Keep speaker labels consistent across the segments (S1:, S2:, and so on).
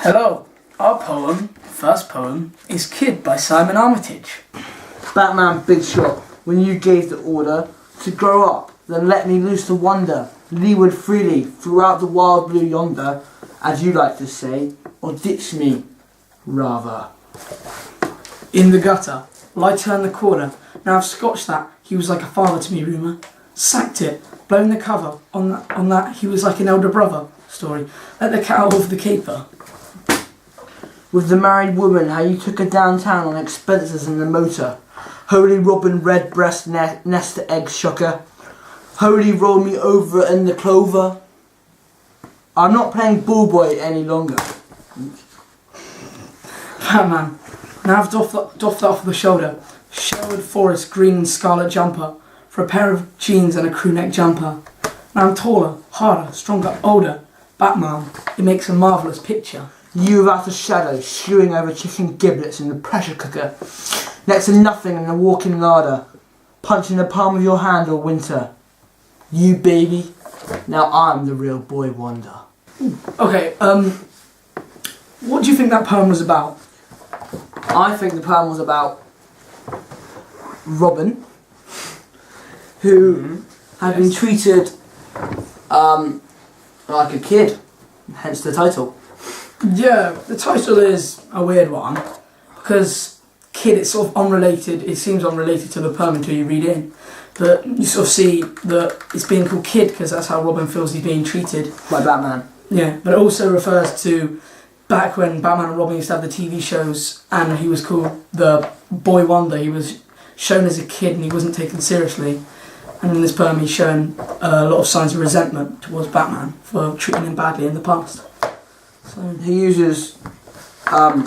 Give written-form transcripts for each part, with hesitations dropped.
S1: Hello, our poem, first poem, is Kid by Simon Armitage.
S2: Batman Big Shot, when you gave the order to grow up, then let me loose to wander, leeward freely, throughout the wild blue yonder, as you like to say, or ditch me, rather.
S1: In the gutter, light turned the corner. Now I've scotched that, he was like a father to me, rumour. Sacked it, blown the cover, on that he was like an elder brother, story. Let the cat out of the caper.
S2: With the married woman, how you took her downtown on expenses in the motor. Holy robin, redbreast, nest egg shocker. Holy roll me over in the clover. I'm not playing ball boy any longer.
S1: Batman, now I've doffed that off the shoulder. Sherwood Forest, green and scarlet jumper. For a pair of jeans and a crew neck jumper. Now I'm taller, harder, stronger, older. Batman, it makes a marvellous picture.
S2: You without a shadow, stewing over chicken giblets in the pressure cooker. Next to nothing in the walk-in larder. Punching the palm of your hand all winter. You baby, now I'm the real boy wonder.
S1: Okay, what do you think that poem was about?
S2: I think the poem was about Robin, who had been treated like a kid, hence the title.
S1: Yeah, the title is a weird one because kid, it's sort of unrelated. It seems unrelated to the poem until you read in, but you sort of see that it's being called kid because that's how Robin feels he's being treated
S2: By Batman.
S1: Yeah, but it also refers to back when Batman and Robin used to have the TV shows, and he was called the Boy Wonder. He was shown as a kid and he wasn't taken seriously. And in this poem, he's shown a lot of signs of resentment towards Batman for treating him badly in the past. So
S2: He uses
S1: metaphor.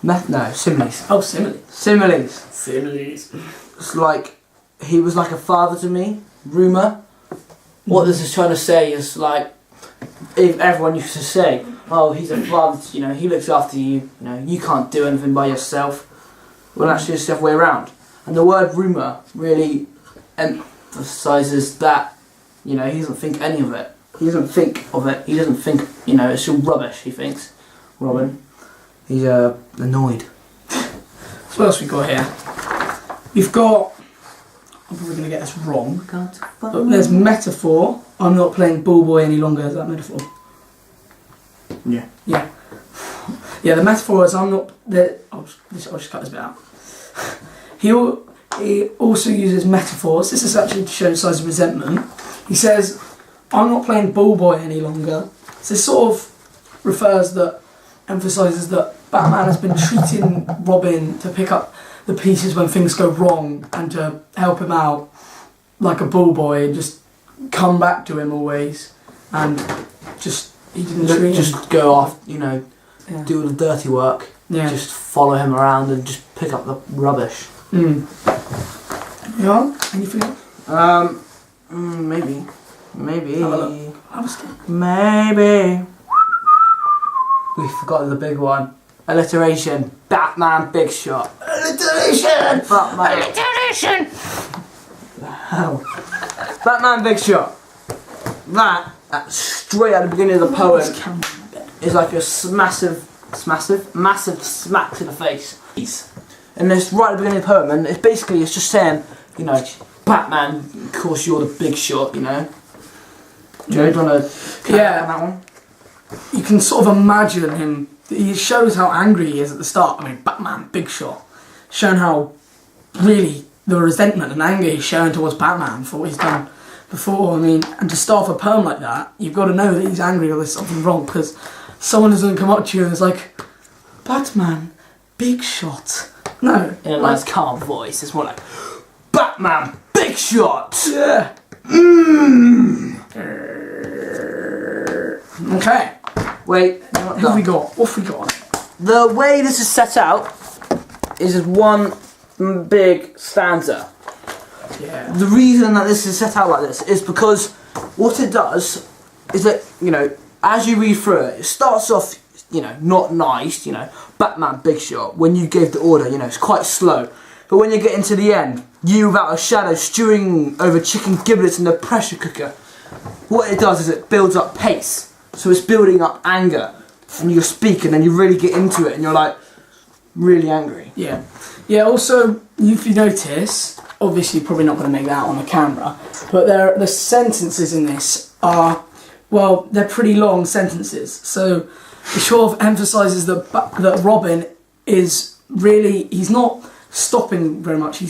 S2: No, similes.
S1: Oh, similes.
S2: Similes.
S1: Similes.
S2: It's like he was like a father to me. Rumour. What this is trying to say is like, if everyone used to say, "Oh, he's a father. He looks after you. You can't do anything by yourself." Well, actually, it's the other way around. And the word rumour really emphasises that, he doesn't think any of it. He doesn't think of it. He doesn't think, it's all rubbish, he thinks. Robin. He's annoyed.
S1: So what else we got here? We've got, I'm probably going to get this wrong, but there's metaphor. I'm not playing ball boy any longer. Is that metaphor?
S2: Yeah.
S1: Yeah. Yeah, the metaphor is I'm not... I'll just cut this bit out. He also uses metaphors. This is actually to show signs of resentment. He says, I'm not playing ball boy any longer. So this sort of emphasises that Batman has been treating Robin to pick up the pieces when things go wrong and to help him out like a ball boy and just come back to him always. And he didn't treat him.
S2: Just go off, do all the dirty work.
S1: Yeah.
S2: Just follow him around and just pick up the rubbish.
S1: Yeah? Anything else?
S2: Maybe.
S1: I was scared.
S2: Maybe. We forgot the big one. Alliteration. Batman Big Shot. Alliteration! Batman. Alliteration! Hell. Batman Big Shot. That, straight at the beginning of the poem, is like a massive smack to the face. And it's right at the beginning of the poem, and it's just saying, Batman, of course you're the big shot, Joe, do you want to on that one?
S1: You can sort of imagine him. He shows how angry he is at the start. I mean, Batman, big shot. Showing how really the resentment and anger he's showing towards Batman for what he's done before. I mean, and to start off a poem like that, you've got to know that he's angry or there's something wrong because someone doesn't come up to you and is like, Batman, big shot. No.
S2: In a nice calm voice. It's more like, Batman, big shot!
S1: Yeah. Okay.
S2: Wait.
S1: What have we got? What have we got?
S2: The way this is set out is as one big stanza.
S1: Yeah.
S2: The reason that this is set out like this is because what it does is that, as you read through it, it starts off, not nice, Batman big shot. When you gave the order, it's quite slow. But when you get into the end, you without a shadow stewing over chicken giblets in the pressure cooker. What it does is it builds up pace. So it's building up anger. And you speak and then you really get into it and you're like, really angry.
S1: Yeah. Yeah, also, if you notice, obviously you're probably not going to make that out on the camera, but the sentences in this are, well, they're pretty long sentences. So it sort of emphasises that Robin is really, he's not stopping very much.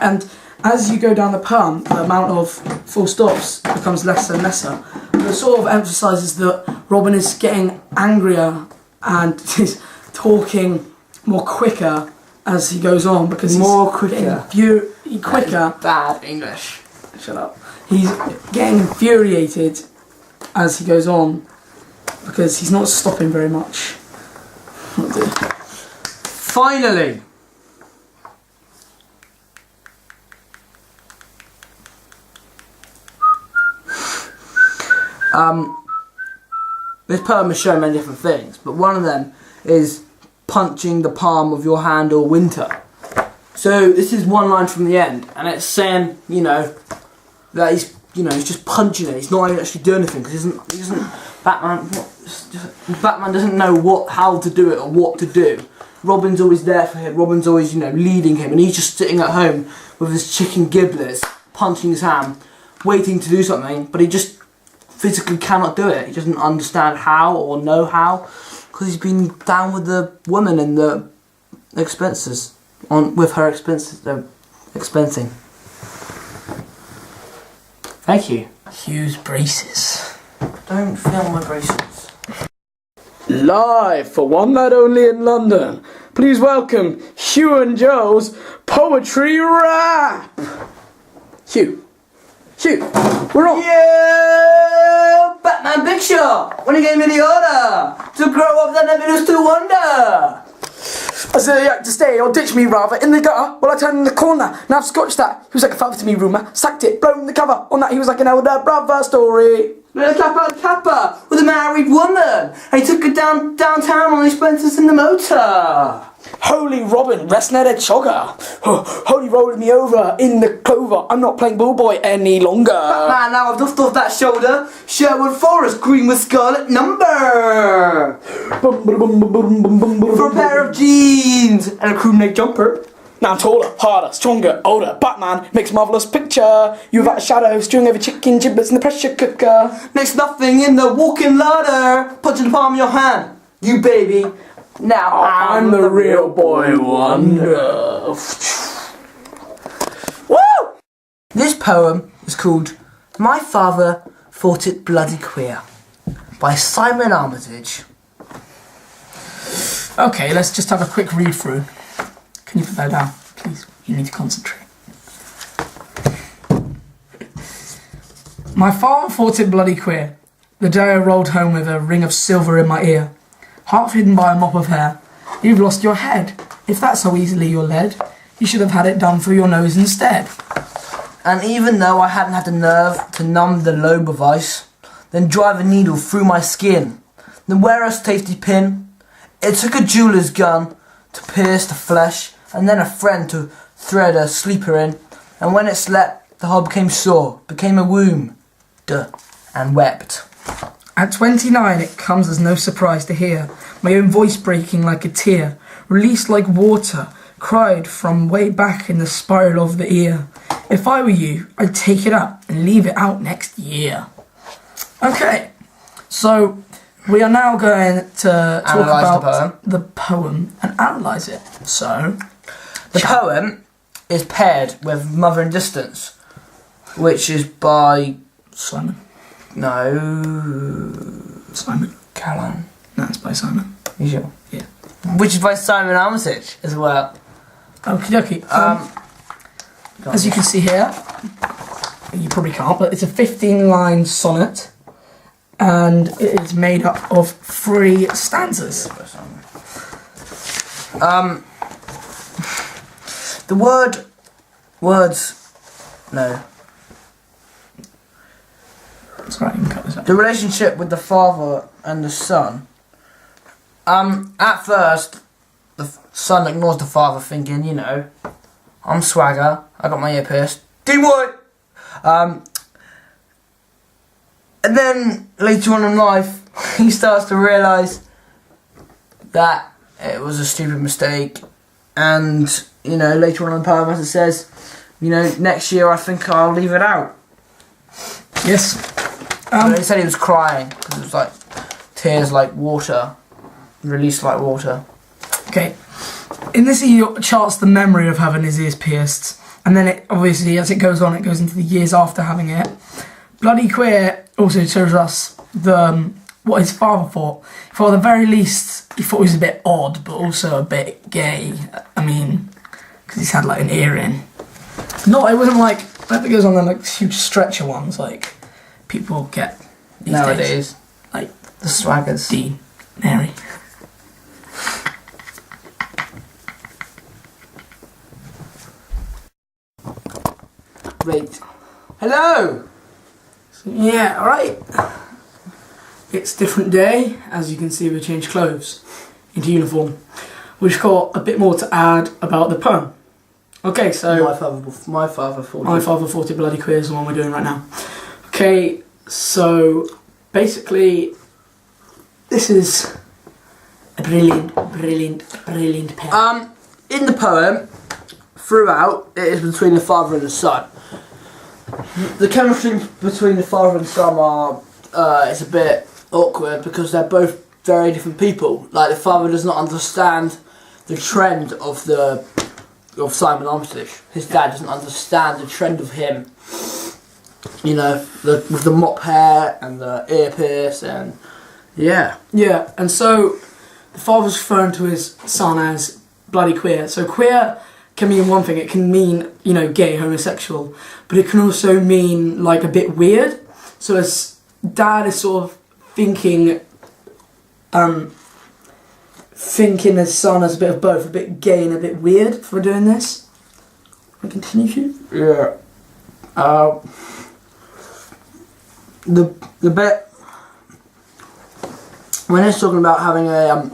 S1: And as you go down the poem, the amount of full stops becomes less and lesser. It sort of emphasises that Robin is getting angrier and is talking more quicker as he goes on, because he's getting quicker.
S2: Bad English.
S1: Shut up. He's getting infuriated as he goes on because he's not stopping very much.
S2: Finally, this poem is showing many different things, but one of them is punching the palm of your hand all winter. So this is one line from the end, and it's saying, you know, that he's just punching it. He's not actually doing anything because he isn't Batman. Batman doesn't know how to do it or what to do. Robin's always there for him. Robin's always, leading him, and he's just sitting at home with his chicken giblets, punching his hand, waiting to do something, but he just physically cannot do it. He doesn't understand how or know how, because he's been down with the woman and the expenses with her expenses expensing. Thank you.
S1: Hugh's braces.
S2: Don't film my braces.
S1: Live for one night only in London, please welcome Hugh and Joe's Poetry Rap. Hugh, we're on.
S2: Yeah, Batman Big Shot. When he gave me the order to grow up, then I used to wonder.
S1: I said you had to stay or ditch me rather in the gutter while I turned in the corner. Now I've scotched that. He was like a father to me, rumour. Sacked it, blown the cover. On that he was like an elder brother story.
S2: Little Kappa with a married woman. And he took her downtown on expenses in the motor.
S1: Holy Robin, resting at a chogger. Holy rolling me over in the clover. I'm not playing ballboy any longer.
S2: Batman, now I've dusted off that shoulder. Sherwood Forest, green with scarlet number. For a pair of jeans and a crew neck jumper.
S1: Now I'm taller, harder, stronger, older. Batman makes marvellous picture. You without a shadow, stewing over chicken giblets in the pressure cooker.
S2: Next nothing in the walking ladder. Punching the palm of your hand. You baby. Now
S1: I'm the real boy wonder.
S2: Woo! This poem is called My Father Thought It Bloody Queer by Simon Armitage.
S1: Okay, let's just have a quick read through. Can you put that down, please? You need to concentrate. My father thought it bloody queer, the day I rolled home with a ring of silver in my ear, half hidden by a mop of hair. You've lost your head. If that's so easily you're led, you should have had it done through your nose instead.
S2: And even though I hadn't had the nerve to numb the lobe of ice, then drive a needle through my skin, then wear a safety pin, it took a jeweller's gun to pierce the flesh, and then a friend to thread a sleeper in, and when it slept, the hole became sore, became a womb, and wept.
S1: At 29, it comes as no surprise to hear my own voice breaking like a tear, released like water, cried from way back in the spiral of the ear. If I were you, I'd take it up and leave it out next year. Okay, so we are now going to talk about the poem and analyse it. So,
S2: the poem is paired with Mother in Distance, which is by
S1: Simon.
S2: No.
S1: Simon.
S2: Callan.
S1: No, it's by Simon.
S2: You sure?
S1: Yeah.
S2: Which is by Simon Armitage as well.
S1: Okie dokie. As you can see here, you probably can't, but it's a 15-line sonnet, and it is made up of 3 stanzas.
S2: The words, no.
S1: It's alright, you can cut this out.
S2: The relationship with the father and the son. At first, the son ignores the father, thinking, I'm swagger, I got my ear pierced. Dean White! And then, later on in life, he starts to realise that it was a stupid mistake, and later on in the poem, as it says, next year I think I'll leave it out.
S1: Yes.
S2: He said he was crying because it was like tears like water, released like water.
S1: Okay. In this he charts the memory of having his ears pierced, and then it obviously, as it goes on, it goes into the years after having it. Bloody Queer also shows us what his father thought. For the very least, he thought he was a bit odd, but also a bit gay. I mean, because he's had like an earring. No, it wasn't like, I think it goes on them like huge stretcher ones, like people get these
S2: Nowadays.
S1: days. Like
S2: The swaggers.
S1: Dean, Mary.
S2: Wait. Hello!
S1: Yeah, alright. It's different day. As you can see, we changed clothes into uniform. We've got a bit more to add about the poem. Okay, so...
S2: My father thought
S1: My Father Thought It Bloody Queer is the one we're doing right now. Okay, so basically, this is a brilliant poem.
S2: In the poem, throughout, it is between the father and the son. The chemistry between the father and son is a bit awkward because they're both very different people. Like, the father does not understand the trend of Simon Armitage. His dad doesn't understand the trend of him. With the mop hair and the ear pierce and yeah.
S1: Yeah, and so the father's referring to his son as bloody queer. So queer can mean one thing. It can mean, gay, homosexual, but it can also mean like a bit weird. So his dad is sort of thinking his son as a bit of both, a bit gay and a bit weird for doing this. Can I continue, Hugh?
S2: Yeah. The bit when he's talking about having a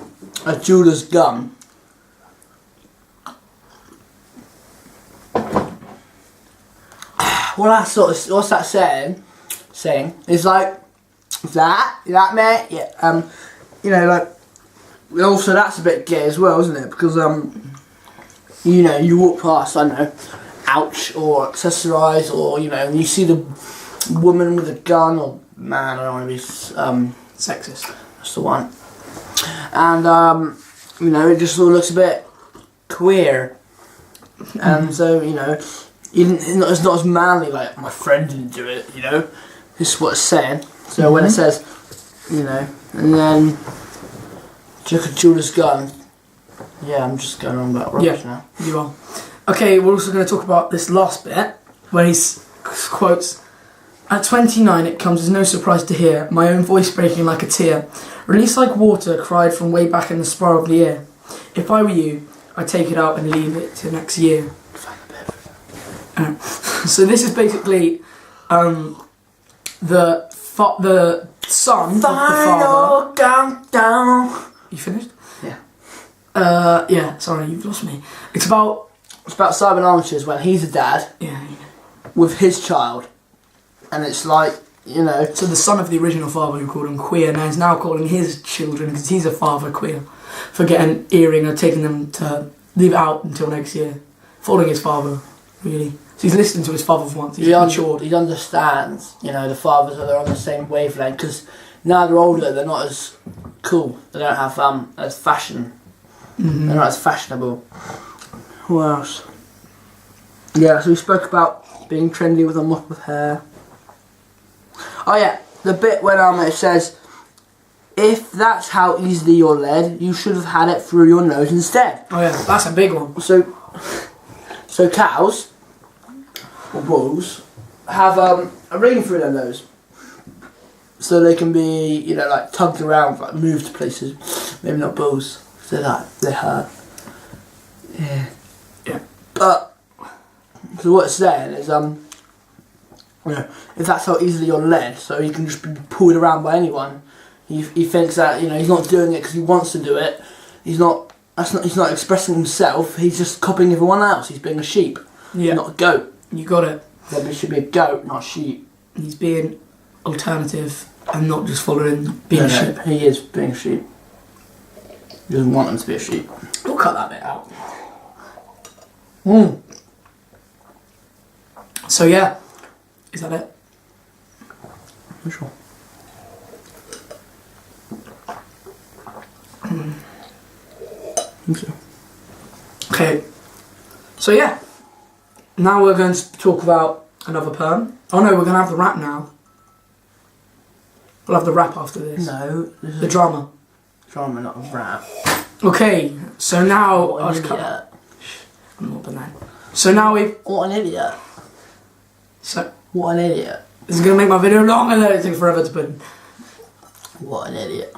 S2: jeweler's gun. What's that saying? It's like, is that mate? Yeah. Like, also that's a bit gay as well, isn't it? Because you walk past, I don't know, Ouch or Accessorise, or and you see the woman with a gun, or man, I don't want to be
S1: Sexist.
S2: That's the one. And it just all looks a bit queer, and so it's not as manly. Like, my friend didn't do it. This is what it's saying. So when it says, and then took a jeweler's gun. Yeah, I'm just going on about rubbish now.
S1: You are. Okay, we're also going to talk about this last bit where he quotes, "At 29 it comes as no surprise to hear my own voice breaking like a tear, released like water cried from way back in the spiral of the ear. If I were you, I'd take it out and leave it till next year." So this is basically the son of the father.
S2: Countdown.
S1: You finished?
S2: Yeah.
S1: Yeah, sorry, you've lost me. It's about
S2: Simon Armitage when he's a dad
S1: yeah.
S2: with his child, and it's like,
S1: So the son of the original father who called him queer now is now calling his children, because he's a father, queer, for getting earring or taking them to leave it out until next year. Following his father, really. So he's listening to his father for once. He's matured.
S2: He understands, the fathers are on the same wavelength, because now they're older, they're not as cool. They don't have as fashion.
S1: Mm-hmm.
S2: They're not as fashionable. Who else? Yeah, so we spoke about being trendy with a mop of hair. Oh yeah, the bit when it says, if that's how easily you're led, you should have had it through your nose instead.
S1: Oh yeah, that's a big one.
S2: So cows, or bulls, have a ring through their nose. So they can be, like tugged around, like moved to places. Maybe not bulls, so they hurt. Yeah. But, so what it's saying is, if that's how easily you're led, so you can just be pulled around by anyone. He thinks that, he's not doing it because he wants to do it. He's not expressing himself, he's just copying everyone else. He's being a sheep, not a goat.
S1: You got it.
S2: There should be a goat, not a sheep.
S1: He's being alternative and not just following being a sheep.
S2: He is being a sheep. He doesn't want him to be a sheep.
S1: We'll cut that bit out. So yeah, is that it?
S2: I'm sure.
S1: Okay, so yeah, now we're going to talk about another poem. Oh no, we're going to have the rap now. We'll have the rap after this.
S2: No, this is
S1: the drama.
S2: Drama, not a rap.
S1: Okay, so now
S2: What
S1: I'll
S2: an
S1: just cut.
S2: idiot.
S1: I'm not banana. So now we.
S2: What an idiot.
S1: So
S2: What an idiot.
S1: this is going to make my video long and then it takes forever to put in.
S2: What an idiot.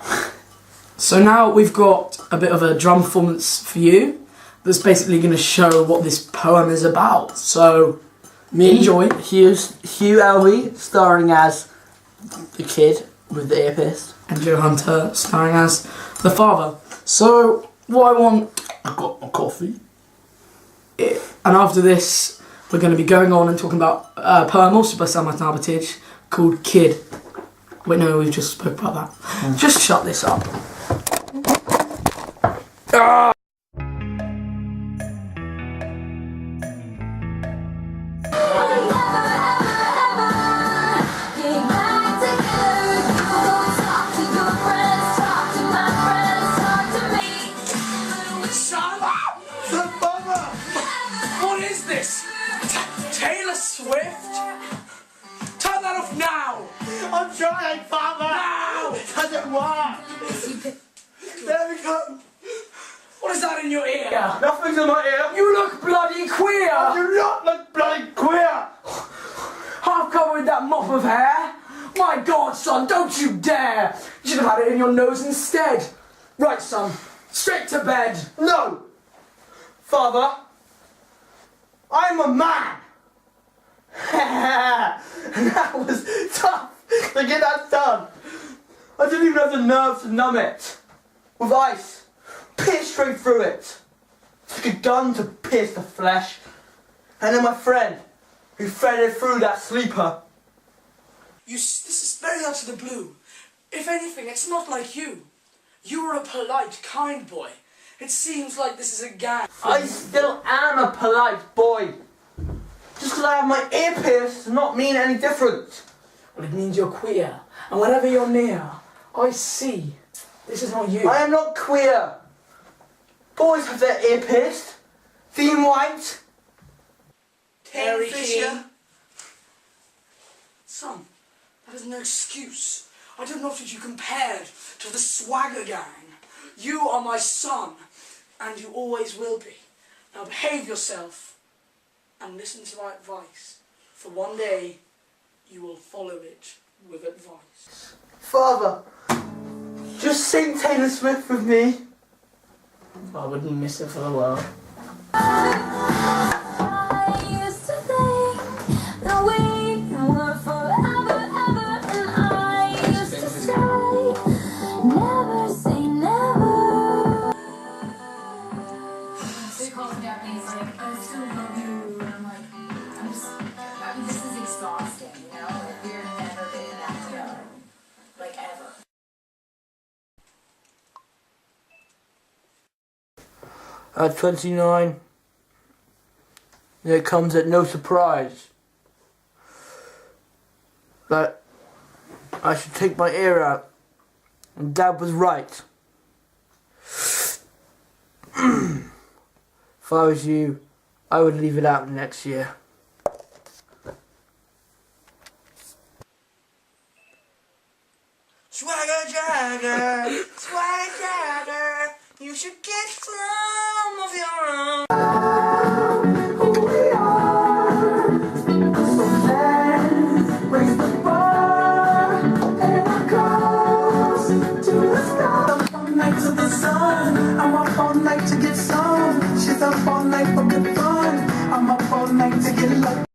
S1: So now we've got a bit of a drum performance for you. That's basically going to show what this poem is about. So enjoy.
S2: Hugh Elvey, starring as the kid with the earpiece.
S1: And Joe Hunter starring as the father. So what I want,
S2: I've got my coffee.
S1: and after this we're going to be going on and talking about a poem also by Sam Armitage called Kid. Wait, no, we've just spoke about that. Just shut this up. What is this? Taylor Swift? Turn that off now!
S2: I'm trying, Father!
S1: Now!
S2: It doesn't work! There we go!
S1: What is that in your ear?
S2: Nothing's in my ear!
S1: You look bloody queer!
S2: You not look bloody queer!
S1: Half covered with that mop of hair? My God, son, don't you dare! You should have had it in your nose instead. Right, son, straight to bed.
S2: No! Father, I'm a man! That was tough to get that done. I didn't even have the nerve to numb it. With ice, pierce straight through it. Took a gun to pierce the flesh. And then my friend, who threaded through that sleeper.
S1: This is very out of the blue. If anything, it's not like you. You are a polite, kind boy. It seems like this is a gag.
S2: I still am a polite boy. Just because I have my ear pierced does not mean any different.
S1: Well, it means you're queer. And whenever you're near, I see. This is not you.
S2: I am not queer. Boys have their ear pierced. Dean White.
S1: Terry King. Son, that is no excuse. I don't know what you compared to the Swagger Gang. You are my son, and you always will be. Now behave yourself, and listen to my advice, for one day you will follow it with advice.
S2: Father, just sing Taylor Swift with me.
S1: I wouldn't miss it for the world.
S2: At 29, it comes at no surprise that I should take my ear out, and Dad was right. If I was you, I would leave it out next year.
S1: Swagger Jagger, Swagger Jagger, you should get some of your own. Who we are, so let's raise the bar, and we're close to the sky. I'm up all night to the sun, I'm up all night to get some. She's up all